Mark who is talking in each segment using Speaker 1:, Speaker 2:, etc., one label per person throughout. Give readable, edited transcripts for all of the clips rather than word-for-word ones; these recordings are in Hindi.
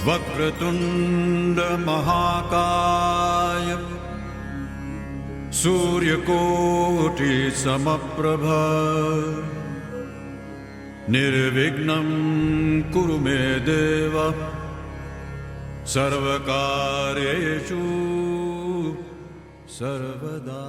Speaker 1: वक्रतुंड महाकाय सूर्यकोटि समप्रभ निर्विघ्नं कुरु मे देव सर्वकार्येषु सर्वदा।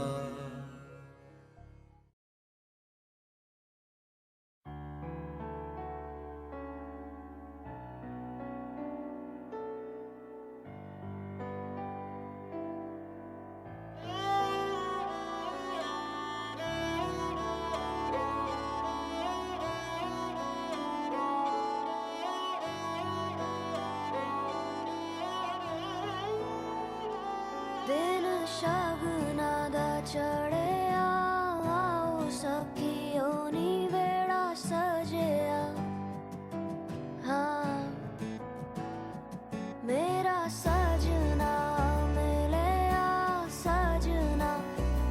Speaker 2: दिन शगुना दा चढ़िया आओ सखियों नी वेड़ा सजिया। हाँ मेरा सजना मिलिया सजना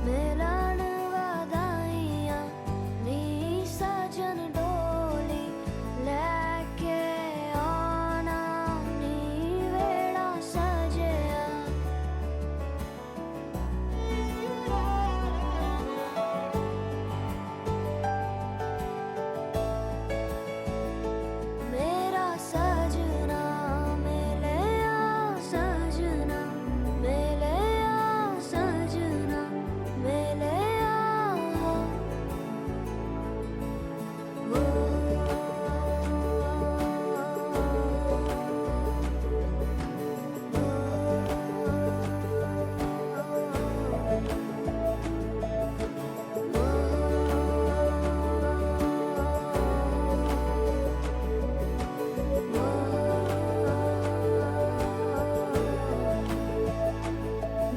Speaker 2: मिलन वधाइया नी सजन डोली लेके आना नी वेड़ा सजिया। मेरा सजना मिलिया सजना मिलिया सजना मिलिया।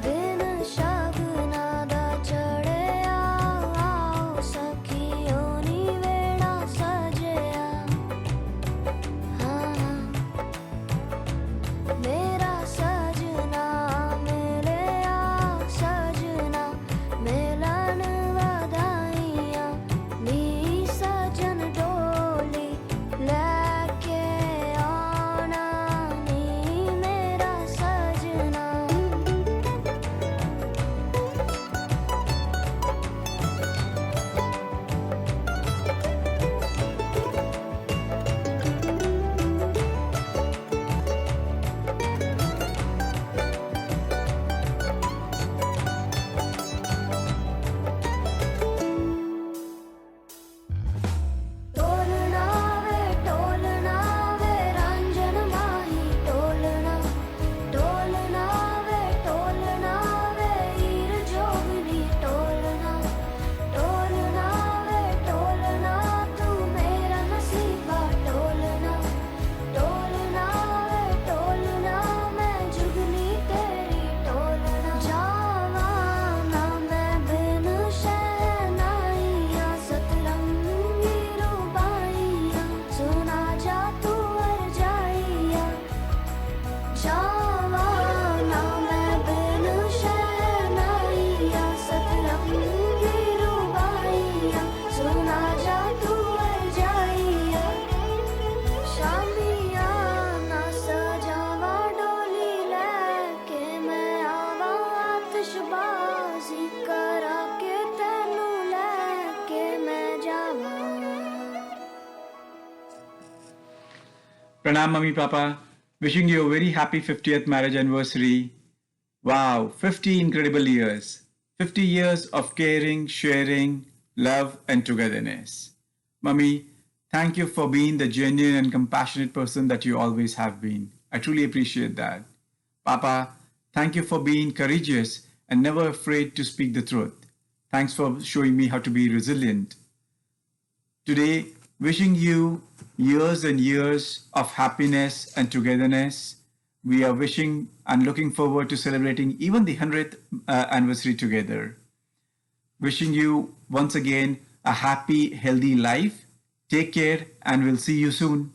Speaker 2: दिन शगुना दा चढ़िया आओ सखियों नी वेड़ा सजिया। हाँ मेरा सजना मिलिया सजना मिलन वधाइया नी सजन डोली लेके आना नी मेरा सजना। टोलना वे रंजन माही टोलना वे हीर जोगनी टोलना वे तू मेरा नसीबा टोलना वे मैं जुगनी तेरी टोलना। जावा ना मैं बिन शहनाइया सतरंगी रुबाइया सुना जा तू अर जाइया। जावा ना मैं बिन शहनाइया सतरंगी रुबाइया सुना जा तू अर जाइया। शामिया ना सजावा डोली लेके मैं आवा आतिशबाजी करा के तेनू लेके मैं जावा।
Speaker 3: Pranam, Mummy, Papa. Wishing you a very happy 50th marriage anniversary. Wow, 50 incredible years. 50 years of caring, sharing, love, and togetherness. Mummy, thank you for being the genuine and compassionate person that you always have been. I truly appreciate that. Papa, thank you for being courageous and never afraid to speak the truth. Thanks for showing me how to be resilient. Today, wishing you years and years of happiness and togetherness. We are wishing and looking forward to celebrating even the 100th anniversary together. Wishing you once again a happy, healthy life. Take care and we'll see you soon.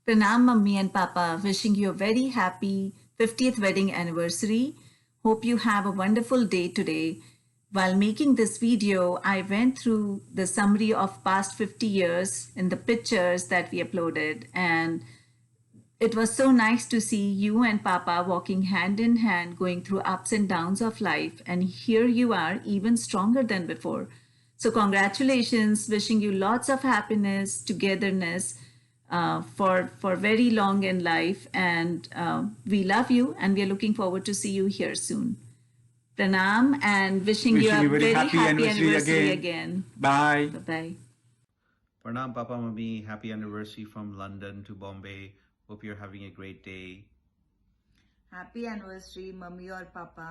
Speaker 4: Pranam, Mummy and Papa. Wishing you a very happy 50th wedding anniversary. Hope you have a wonderful day today. While making this video, I went through the summary of past 50 years in the pictures that we uploaded, and It was so nice to see you and Papa walking hand in hand, going through ups and downs of life. And here you are, even stronger than before. So, congratulations. Wishing you lots of happiness, togetherness for very long in life. And we love you, and we are looking forward to see you here soon. Pranam, and wishing you a very happy anniversary again.
Speaker 3: Bye.
Speaker 4: Bye bye.
Speaker 5: Pranam, Papa, Mummy. Happy anniversary from London to Bombay. Hope you're having a great day.
Speaker 6: Happy anniversary mummy और पापा,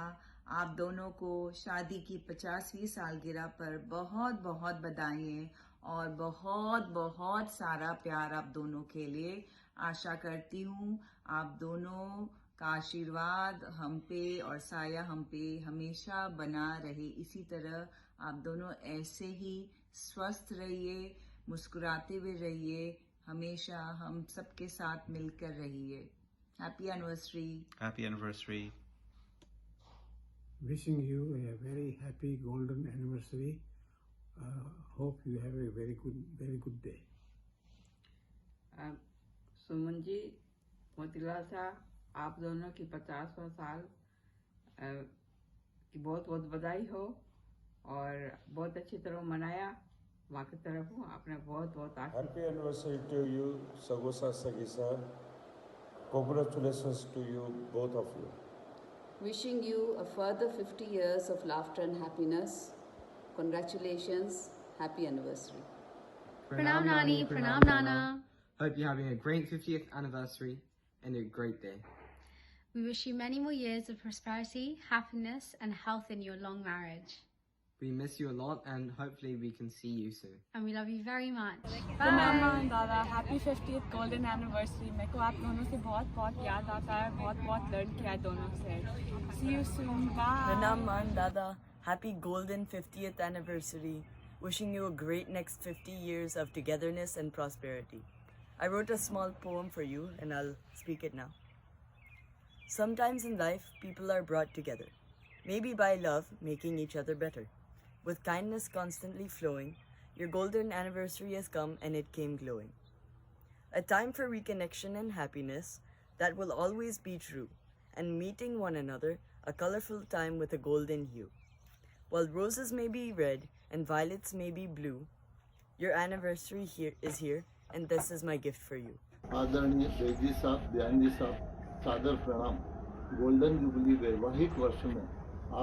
Speaker 6: आप दोनों को शादी की 50वीं सालगिरह पर बहुत बहुत बधाइयाँ और बहुत बहुत सारा प्यार आप दोनों के लिए। आशा करती हूँ आप दोनों का आशीर्वाद हम पे और साया हम पे हमेशा बना रहे। इसी तरह आप दोनों ऐसे ही स्वस्थ रहिए, मुस्कुराते हुए रहिए, हमेशा हम सबके साथ मिलकर रहिए। Happy anniversary.
Speaker 5: Happy anniversary.
Speaker 7: Wishing you a very happy golden anniversary. Hope you have a very good day.
Speaker 8: Suman ji, Motilal साहब, आप दोनों की 50वां साल की बहुत बहुत बधाई हो और बहुत अच्छी तरह मनाया। माँ की तरफ हूँ, आपने बहुत बहुत आशीर्वाद।
Speaker 9: Happy anniversary to you, Sagosa Sagisa. Congratulations to you, both of you.
Speaker 10: Wishing you a further 50 years of laughter and happiness. Congratulations. Happy anniversary.
Speaker 11: Pranam Nani, Pranam Nana.
Speaker 12: Hope you're having a great 50th anniversary and a great day.
Speaker 11: We wish you many more years of prosperity, happiness, and health in your long marriage.
Speaker 12: We miss you a lot and hopefully we can see you soon.
Speaker 11: And we love you very much.
Speaker 13: Pranam and Dada, happy 50th golden anniversary. मेरे को आप दोनों से बहुत बहुत याद आता है, बहुत बहुत लर्न किया है दोनों से. See you soon. Bye.
Speaker 14: Pranam and Dada, happy golden 50th anniversary. Wishing you a great next 50 years of togetherness and prosperity. I wrote a small poem for you and I'll speak it now. Sometimes in life, people are brought together. Maybe by love, making each other better. With kindness constantly flowing, your golden anniversary has come and it came glowing. A time for reconnection and happiness that will always be true, and meeting one another, a colorful time with a golden hue. While roses may be red and violets may be blue, your anniversary is here, and this is my gift for you.
Speaker 15: आदरणीय बेजी साहब, बयान जी साहब, सादर प्रणाम। गोल्डन जुबली वैवाहिक वर्ष में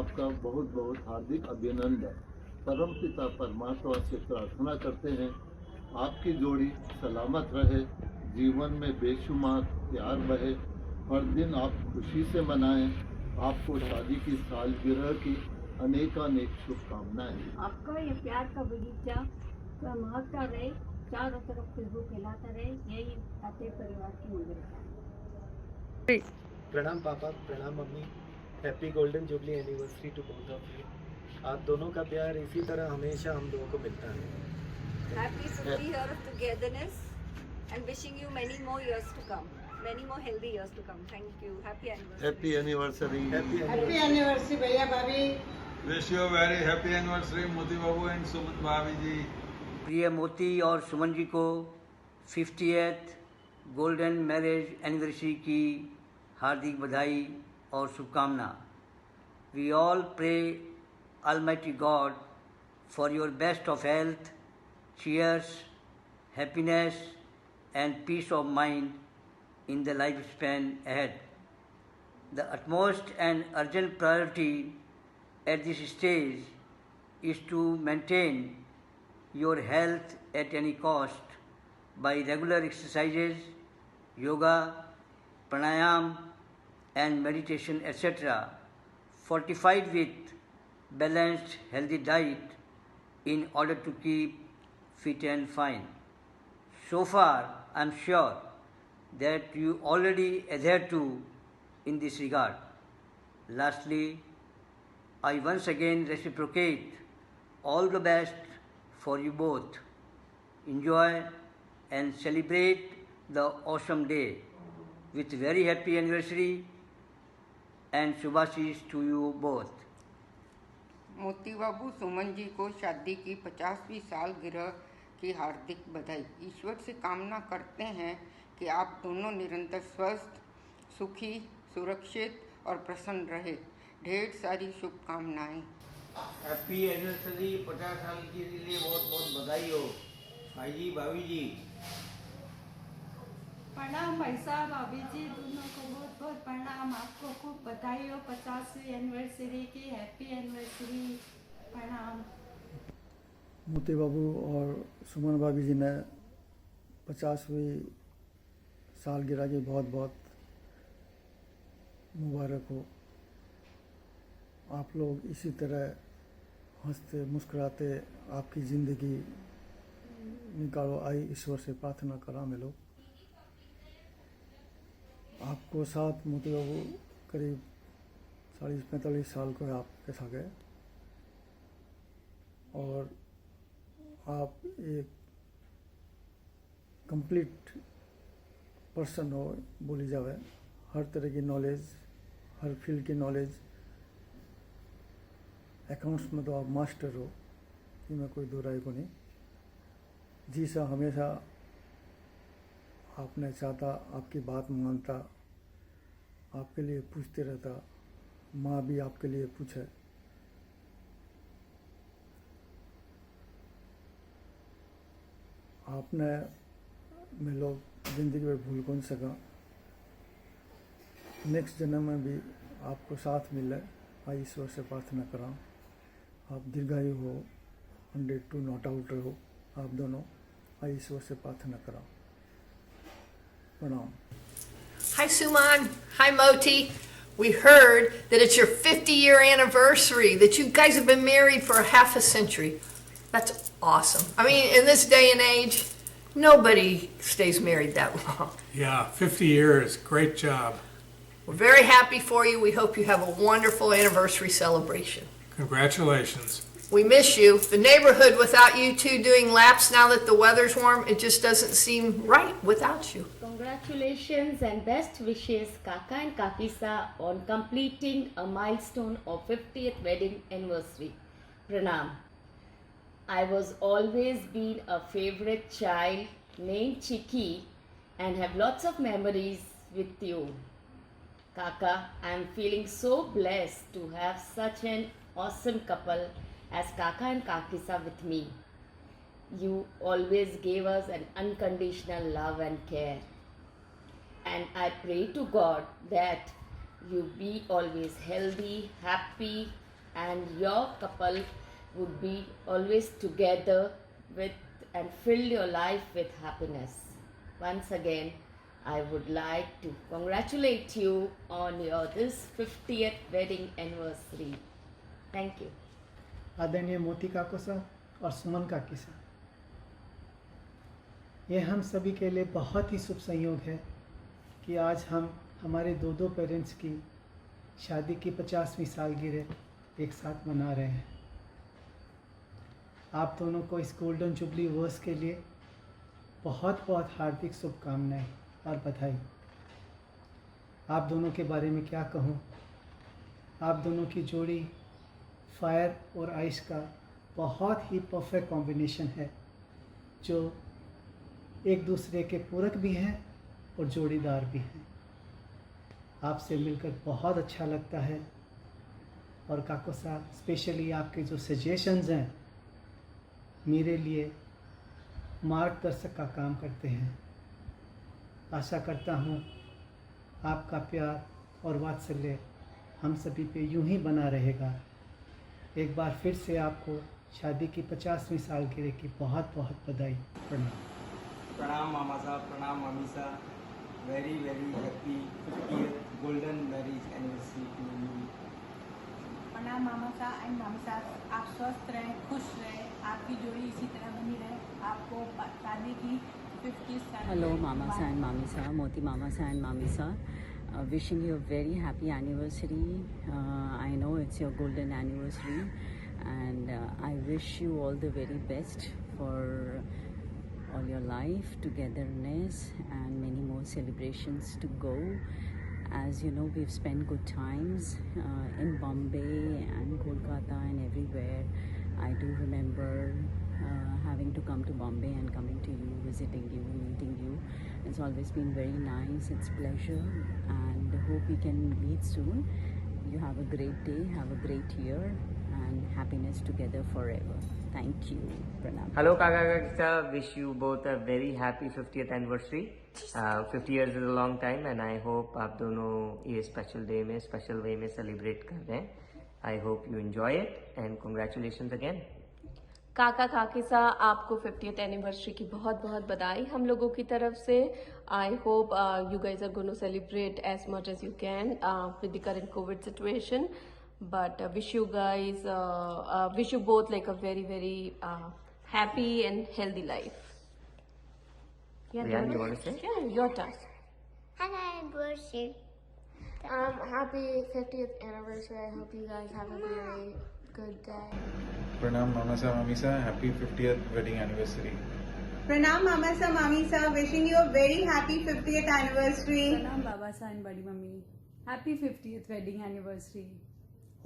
Speaker 15: आपका बहुत बहुत हार्दिक अभिनंदन। परमपिता परमात्मा से प्रार्थना करते हैं आपकी जोड़ी सलामत रहे, जीवन में बेशुमार प्यार बहे, हर दिन आप खुशी से मनाएं। आपको शादी की सालगिरह की अनेकानेक शुभकामनाएं।
Speaker 16: आपका ये प्यार का बगीचा महकता रहे, चारों तरफ खुशबू फैलाता रहे, यही आपके परिवार की मंगल।
Speaker 17: प्रणाम पापा, प्रणाम मम्मी। Happy golden jubilee anniversary to both of you. आप दोनों का प्यार इसी तरह हमेशा हम लोगों को मिलता है।
Speaker 18: Happy 50 years of togetherness and wishing you many more years to come, many more healthy years to come. Thank you. Happy anniversary.
Speaker 15: Happy anniversary.
Speaker 19: Happy anniversary भैया भाभी।
Speaker 1: Wish you a very happy anniversary मोती बाबू and सुमन भाभी जी।
Speaker 20: प्रिय मोती और सुमन जी को 50th गोल्डन मैरिज एनिवर्सरी की हार्दिक बधाई और शुभकामना। We all pray Almighty God for your best of health, cheers, happiness and peace of mind in the lifespan ahead. The utmost and urgent priority at this stage is to maintain your health at any cost by regular exercises, yoga, pranayam and meditation, etc., fortified with balanced healthy diet in order to keep fit and fine. So far, I am sure that you already adhere to in this regard. Lastly, I once again reciprocate all the best for you both. Enjoy and celebrate the awesome day with very happy anniversary and Shubhashis to you both.
Speaker 8: मोती बाबू, सुमन जी को शादी की 50वीं सालगिरह की हार्दिक बधाई। ईश्वर से कामना करते हैं कि
Speaker 21: कि आप दोनों निरंतर स्वस्थ, सुखी, सुरक्षित और प्रसन्न रहे। ढेर सारी शुभकामनाएं।
Speaker 20: हैप्पी एनिवर्सरी 50 साल के लिए बहुत बहुत बधाई हो भाई जी, भाभी जी।
Speaker 16: प्रणाम भाई साहब, भाभी जी, दोनों को बहुत बहुत प्रणाम। आपको खूब बधाई हो 50वीं एनिवर्सरी की। Happy anniversary. प्रणाम।
Speaker 22: मोती बाबू और सुमन भाभी जी ने 50वीं सालगिरह की बहुत बहुत मुबारक हो। आप लोग इसी तरह हंसते मुस्कुराते आपकी ज़िंदगी निकालो, आई ईश्वर से प्रार्थना करा मिलो। आपको साथ मोती बाबू करीब 40-45 साल को आपके साथ गए और आप एक कंप्लीट पर्सन हो बोली जावे। हर तरह की नॉलेज, हर फील्ड की नॉलेज। अकाउंट्स में तो आप मास्टर हो, इसमें कोई दो राय को नहीं। जी सा हमेशा आपने चाहता, आपकी बात मानता, आपके लिए पूछते रहता। माँ भी आपके लिए पूछे। आपने में लोग ज़िंदगी में भूल कौन सका। नेक्स्ट जन्म में भी आपको साथ मिले, आई ईश्वर से प्रार्थना कराऊँ। आप दीर्घायु हो, 102 नॉट आउट रहो आप दोनों, आई ईश्वर से प्रार्थना कराऊँ। प्रणाम।
Speaker 23: Hi Suman, hi Moti. We heard that it's your 50-year anniversary, that you guys have been married for a half a century. That's awesome. I mean, in this day and age, nobody stays married that long.
Speaker 24: Yeah, 50 years. Great job.
Speaker 23: We're very happy for you. We hope you have a wonderful anniversary celebration.
Speaker 24: Congratulations.
Speaker 23: We miss you. The neighborhood without you two doing laps now that the weather's warm, it just doesn't seem right without you.
Speaker 25: Congratulations and best wishes, Kaka and Kakisa, on completing a milestone of 50th wedding anniversary. Pranam. I was always been a favorite child named Chiki and have lots of memories with you. Kaka, I am feeling so blessed to have such an awesome couple as Kaka and Kakisa with me. You always gave us an unconditional love and care. And I pray to God that you be always healthy, happy, and your couple would be always together with and fill your life with happiness. Once again, I would like to congratulate you on your this 50th wedding anniversary. Thank you.
Speaker 26: आदरणीय मोती काकोसा और सुमन काकीसा, ये हम सभी के लिए बहुत ही शुभ संयोग है कि आज हम हमारे दो पेरेंट्स की शादी की 50वीं सालगिरह एक साथ मना रहे हैं। आप दोनों को इस गोल्डन जुबली वर्ष के लिए बहुत बहुत हार्दिक शुभकामनाएं और बधाई। आप दोनों के बारे में क्या कहूँ। आप दोनों की जोड़ी फायर और आइस का बहुत ही परफेक्ट कॉम्बिनेशन है, जो एक दूसरे के पूरक भी हैं और जोड़ीदार भी हैं। आपसे मिलकर बहुत अच्छा लगता है। और काकोसा, स्पेशली आपके जो सजेशंस हैं मेरे लिए मार्गदर्शक का काम करते हैं। आशा करता हूँ आपका प्यार और वात्सल्य हम सभी पे यूं ही बना रहेगा। एक बार फिर से आपको शादी की 50वीं सालगिरह की बहुत बहुत बधाई। प्रणाम।
Speaker 27: प्रणाम मामा साहब, प्रणाम मामी साहब। Very very happy 50th golden marriage anniversary to you.
Speaker 28: प्रणाम मामा साहब एंड मामी साहब। आप स्वस्थ रहें, खुश रहें, आपकी जोड़ी इसी तरह बनी रहे। आपको शादी की 50th साल।
Speaker 29: Hello Mama Sa and Mami Sa, Moti Mama Sa and Mami Sa. Wishing you a very happy anniversary. I know it's your golden anniversary and I wish you all the very best for all your life, togetherness and many more celebrations to go. As you know, we've spent good times in Bombay and Kolkata and everywhere. I do remember having to come to Bombay and coming to you, visiting you, meeting you. It's always been very nice. It's pleasure, and hope we can meet soon. You have a great day, have a great year, and happiness together forever. Thank you. Pranam.
Speaker 2: Hello Kaka Kakisa, wish you both a very happy 50th anniversary. 50 years is a long time and I hope आप दोनों ये special day में special way में celebrate कर रहे हैं. I hope you enjoy it and congratulations again.
Speaker 3: काका काकिसा, आपको 50th एनिवर्सरी की बहुत बहुत बधाई हम लोगों की तरफ से. I hope you guys are going to celebrate as much as you can with the current covid situation, but wish you guys wish you both like a very very happy and healthy life.
Speaker 2: Rian, you want to say?
Speaker 3: Yeah, your turn.
Speaker 4: Happy anniversary. Happy 50th anniversary. I hope you guys have a very good day.
Speaker 5: Pranam Mamasa Mamisa, happy 50th wedding anniversary.
Speaker 19: Pranam Mamasa Mamisa, wishing you a very happy 50th anniversary.
Speaker 6: Pranam Babasa and Badi Mummy, happy 50th wedding anniversary.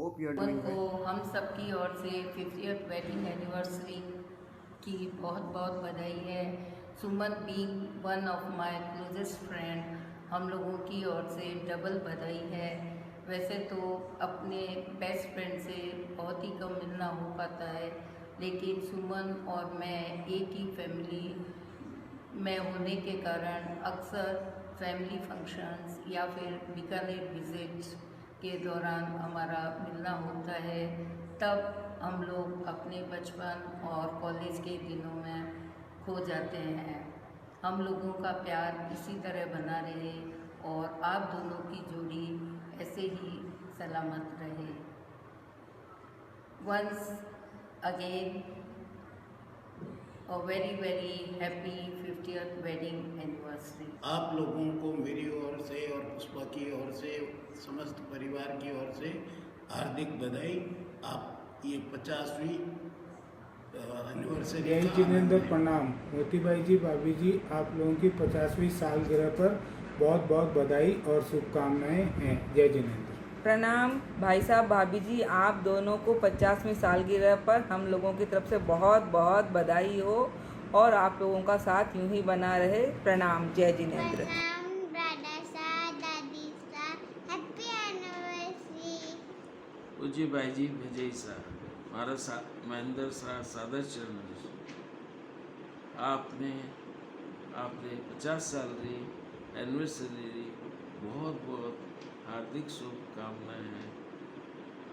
Speaker 2: Hope you are doing
Speaker 8: को
Speaker 2: well.
Speaker 8: हम सबकी ओर से 50th वेडिंग एनिवर्सरी की बहुत बहुत बधाई है. Suman being one of my closest friend, हम लोगों की ओर से डबल बधाई है. वैसे तो अपने बेस्ट फ्रेंड से बहुत ही कम मिलना हो पाता है, लेकिन सुमन और मैं एक ही फैमिली में होने के कारण अक्सर फैमिली फंक्शंस या फिर बीकानेर विजिट्स के दौरान हमारा मिलना होता है. तब हम लोग अपने बचपन और कॉलेज के दिनों में खो जाते हैं. हम लोगों का प्यार इसी तरह बना रहे और आप दोनों की जोड़ी ऐसे ही सलामत रहे. Once again a very very happy 50th wedding anniversary.
Speaker 7: आप लोगों को मेरी ओर से और पुष्पा की ओर से, समस्त परिवार की ओर से हार्दिक बधाई. आप ये 50वीं एनिवर्सरी.
Speaker 26: जय जिनेंद्र, प्रणाम. मोतीबाई जी, भाभी जी, आप लोगों की 50वीं सालगिरह पर बहुत बहुत बधाई और शुभकामनाएं हैं. जय जिनेंद्र.
Speaker 9: प्रणाम भाई साहब, भाभी जी, आप दोनों को 50वीं सालगिरह पर हम लोगों की तरफ से बहुत बहुत बधाई हो और आप लोगों का साथ यूं ही बना रहे. प्रणाम. जय जिनेंद्र.
Speaker 10: पूज्य भाई जी, विजय सा मारा महेंद्र सादर चरण आपने 50 साल री एनिवर्सरी री बहुत बहुत हार्दिक शुभकामनाएं हैं.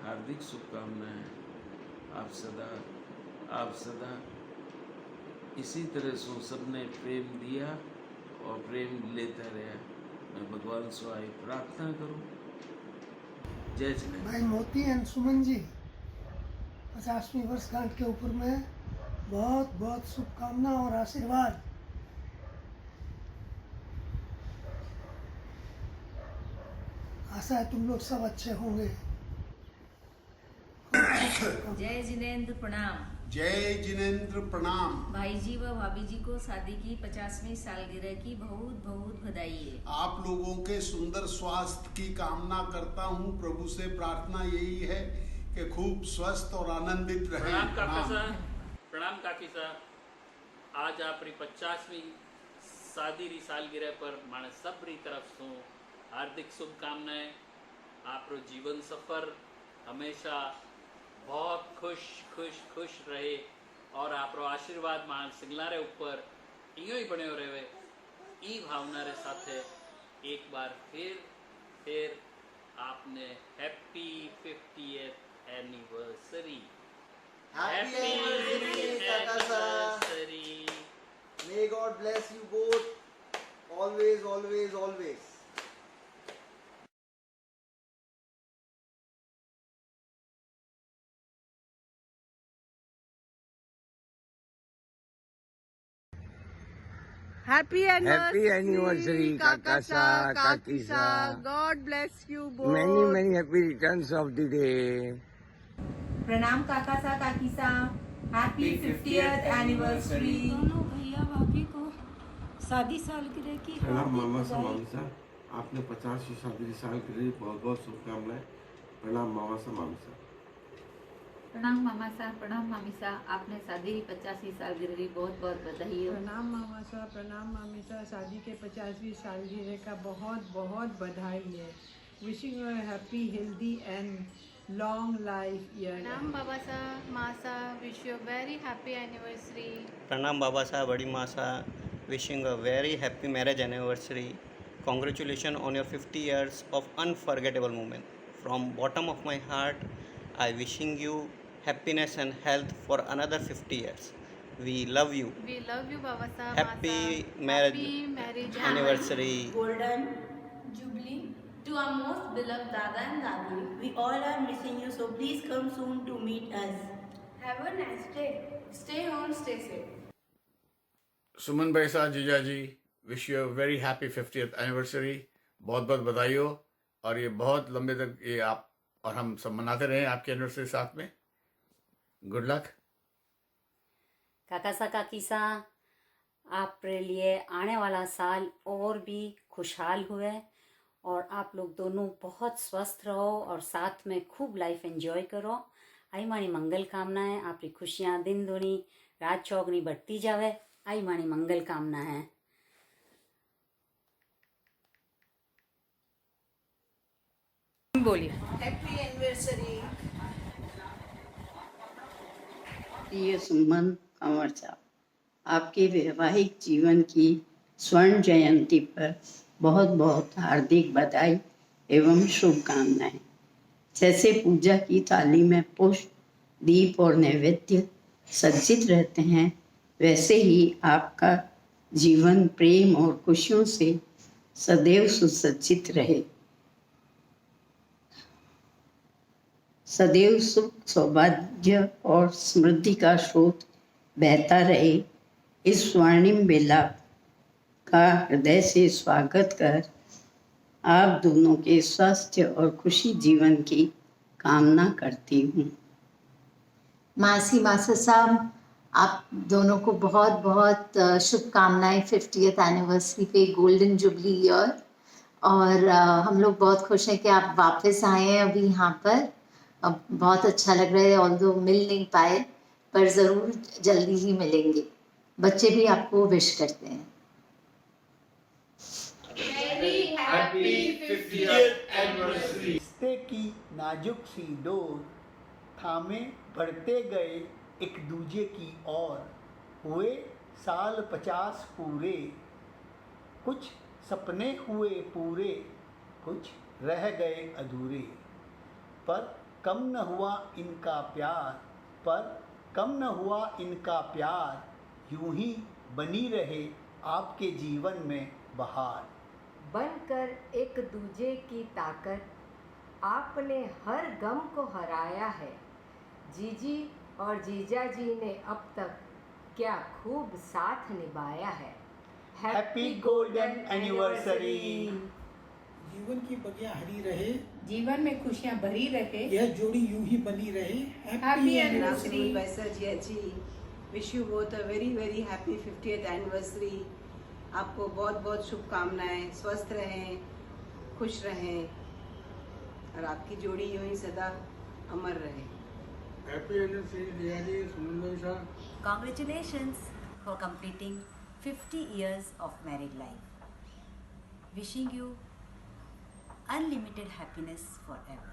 Speaker 10: हार्दिक शुभकामनाएं. आप सदा इसी तरह से सबने प्रेम दिया और प्रेम लेता रहा. मैं भगवान से आई प्रार्थना करूं. जय जिनेंद्र.
Speaker 26: भाई मोती एंड सुमन जी, 50वीं वर्षगांठ के ऊपर में बहुत बहुत शुभकामना और आशीर्वाद. आशा है तुम लोग सब अच्छे होंगे.
Speaker 12: जय जिनेंद्र, प्रणाम.
Speaker 7: जय जिनेंद्र, प्रणाम.
Speaker 12: भाई जी व भाभी जी को शादी की 50वीं सालगिरह की बहुत बहुत बधाई है.
Speaker 7: आप लोगों के सुंदर स्वास्थ्य की कामना करता हूँ. प्रभु से प्रार्थना यही है कि खूब स्वस्थ और आनंदित रहे.
Speaker 30: प्रणाम काकी साहब. आज आपरी 50वीं शादी री सालगिरह पर माने सबरी तरफ से हार्दिक शुभकामनाएं. आपरो जीवन सफर हमेशा बहुत खुश रहे और आपरो आशीर्वाद मान सिंगला रे ऊपर इयो ही बने रहे. ई भावना रे साथे एक बार फिर आपने happy 50th anniversary.
Speaker 31: Happy anniversary. May God bless you both. Always, always, always.
Speaker 19: Happy
Speaker 2: anniversary, Kakasa, Kakisa.
Speaker 19: God bless you both.
Speaker 2: Many happy returns of the day.
Speaker 28: प्रणाम काका सा काकी सा, हैप्पी 50th एनिवर्सरी.
Speaker 12: दोनों भैया भाभी को शादी सालगिरह की
Speaker 32: प्रणाम मामा सा मामी सा, आपने 50वीं शादी साल के लिए बहुत बहुत शुभकामनाएं. प्रणाम मामा सा मामी सा.
Speaker 8: प्रणाम मामा साहब, प्रणाम मामी साहब, आपने शादी की 50वीं सालगिरह की बहुत बहुत बधाई हो।
Speaker 28: प्रणाम मामा साहब, प्रणाम मामी साहब, शादी के 50वीं सालगिरह का बहुत बहुत बधाई है। Wishing you happy healthy and long life year.
Speaker 1: प्रणाम बाबा साहब, माँ साहब, wish you very happy anniversary.
Speaker 11: प्रणाम बाबा साहब, बड़ी माँ साहब, wishing a very happy marriage anniversary. Congratulations on your 50 years of unforgettable moment. From bottom of my heart, I wishing you happiness and health for another 50 years. We love you.
Speaker 1: We love you बाबा साहब।
Speaker 11: Happy marriage anniversary.
Speaker 13: Golden Jubilee to our most beloved Dada and Dadi. We all are missing you, so please come soon to meet us.
Speaker 1: Have a nice day. Stay home, stay safe.
Speaker 7: सुमन भाई साहब, जीजा जी, wish you very happy 50th anniversary. बहुत बहुत बधाई हो और ये बहुत लंबे तक ये आप और हम सब मनाते रहें आपकी एनिवर्सरी साथ में। Good luck.
Speaker 13: काका काकीसा, आपके लिए आने वाला साल और भी खुशहाल हुए और आप लोग दोनों बहुत स्वस्थ रहो और साथ में खूब लाइफ एंजॉय करो। आई मानी मंगल कामनाएं, आपकी खुशियाँ दिन दूनी रात चौगनी बढ़ती जावे। आई मानी मंगल कामना है। बोलिए।
Speaker 1: Happy anniversary.
Speaker 14: प्रिय सुमन कंवर साहब, आपके वैवाहिक जीवन की स्वर्ण जयंती पर बहुत बहुत हार्दिक बधाई एवं शुभकामनाएं। जैसे पूजा की थाली में पुष्प, दीप और नैवेद्य सज्जित रहते हैं, वैसे ही आपका जीवन प्रेम और खुशियों से सदैव सुसज्जित रहे। सदैव सुख, सौभाग्य और समृद्धि का स्रोत बहता रहे। इस स्वर्णिम बेला का हृदय से स्वागत कर आप दोनों के स्वास्थ्य और खुशी जीवन की कामना करती हूँ।
Speaker 15: मासी मासा साहब, आप दोनों को बहुत बहुत शुभकामनाएं 50th एनिवर्सरी पे, गोल्डन जुबली ईयर। और हम लोग बहुत खुश हैं कि आप वापस आए हैं अभी यहाँ पर। अब बहुत अच्छा लग रहा है, ऑल्दो मिल नहीं पाए पर ज़रूर जल्दी ही मिलेंगे। बच्चे भी आपको विश करते हैं।
Speaker 16: Happy 50th anniversary.
Speaker 26: रिश्ते की नाजुक सी डोर थामे बढ़ते गए एक दूजे की ओर। हुए साल 50 पूरे, कुछ सपने हुए पूरे, कुछ रह गए अधूरे। पर कम न हुआ इनका प्यार, पर कम न हुआ इनका प्यार। यूं ही बनी रहे आपके जीवन में बहार।
Speaker 13: बनकर एक दूजे की ताकत, आपने हर गम को हराया है। जीजी और जीजा जी ने अब तक क्या खूब साथ निभाया है।
Speaker 26: Happy golden anniversary.
Speaker 17: जीवन की बगिया हरी रहे,
Speaker 28: जीवन में खुशियाँ भरी रहे,
Speaker 17: यह जोड़ी यूं ही बनी रहे।
Speaker 28: Happy anniversary.
Speaker 18: वैसा जी जी, wish you both a very very happy 50th anniversary. आपको बहुत बहुत शुभकामनाएं, स्वस्थ रहें, खुश रहें और आपकी जोड़ी यूं ही सदा अमर रहे।
Speaker 17: हैप्पी एनिवर्सरी दिया जी, सुमन भाई साहब।
Speaker 13: Congratulations for completing 50 years of married life. Wishing you unlimited happiness forever.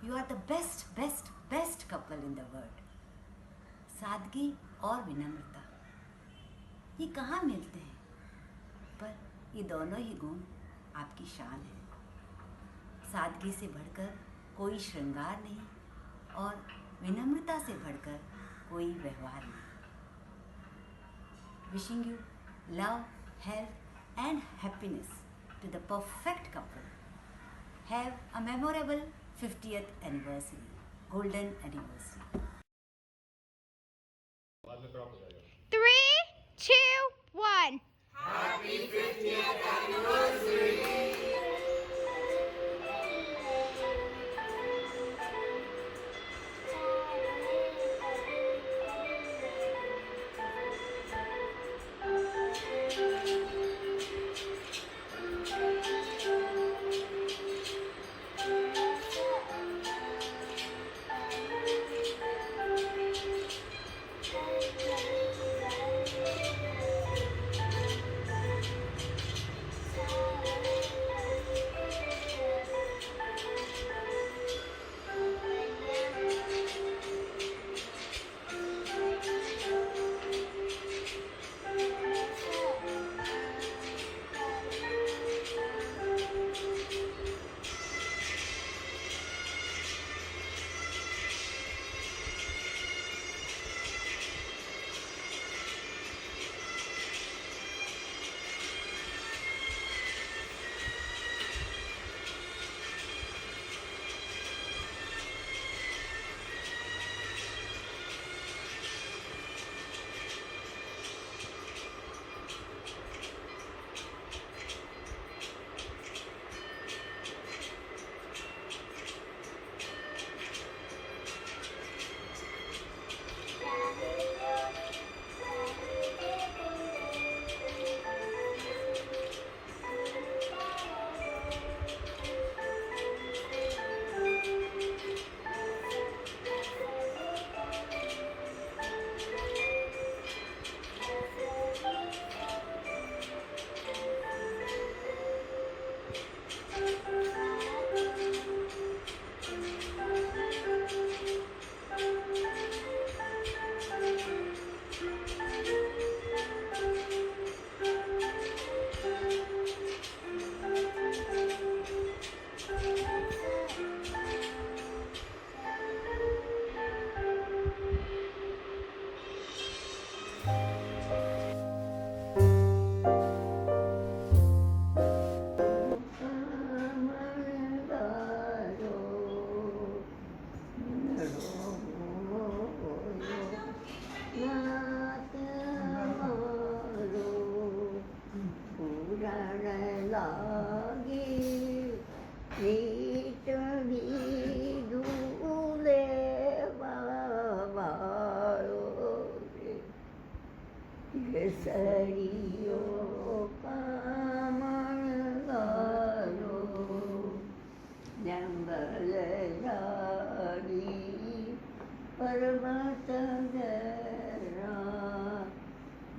Speaker 13: You are the best, best, best couple in the world. सादगी और विनम्रता, ये कहाँ मिलते हैं, पर ये दोनों ही गुण आपकी शान है। सादगी से बढ़कर कोई श्रृंगार नहीं और विनम्रता से बढ़कर कोई व्यवहार नहीं। Wishing you love, health and happiness to the perfect couple. Have a memorable 50th anniversary, golden anniversary.
Speaker 4: 3, 2, 1.
Speaker 16: Happy 50th anniversary.
Speaker 14: चरण लागी रीत भी दूले बाबारो रे केसरियो कामण गारो जंगल झाड़ी पर्वत गहरा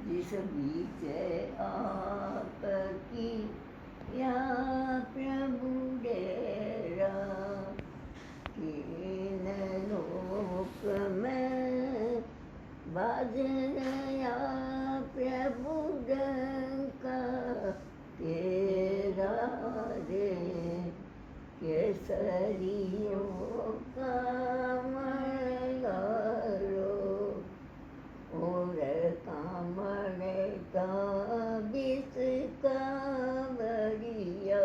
Speaker 14: जिस बीच आपकी या प्रभु डेरा कीन लोक में बाज गया प्रभु डंका तेरा रे केसरियों का मणगारो और कामण का बिस का बरिया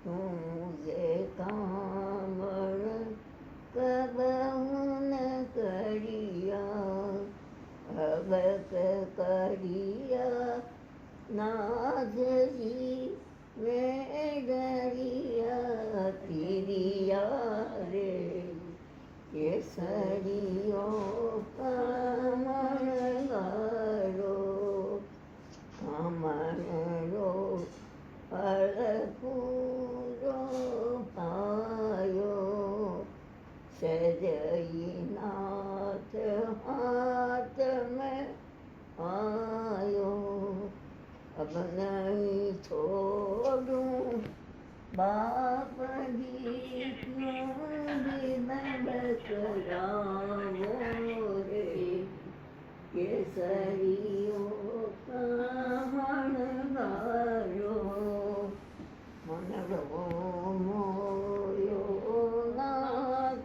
Speaker 14: तुझे कामण कबहू न करिया अब करिया नाथ जी मैं डरिया तिरिया रे केसरियों का मणगारो कामणो फलपूरो पायो सजई नाथ हाथ में आयो अब नहीं छोड़ूं बाप जी क्यों बकराओ रे केसरियों का मणगारो मनरो मोयो नाचवारो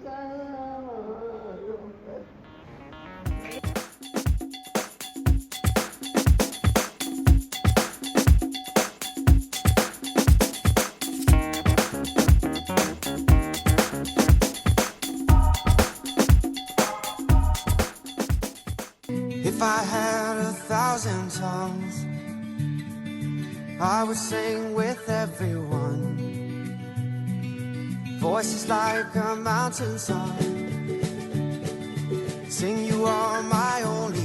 Speaker 3: If I had 1,000 tongues, I would sing with everyone. Voices like a mountain song. Sing, you are my only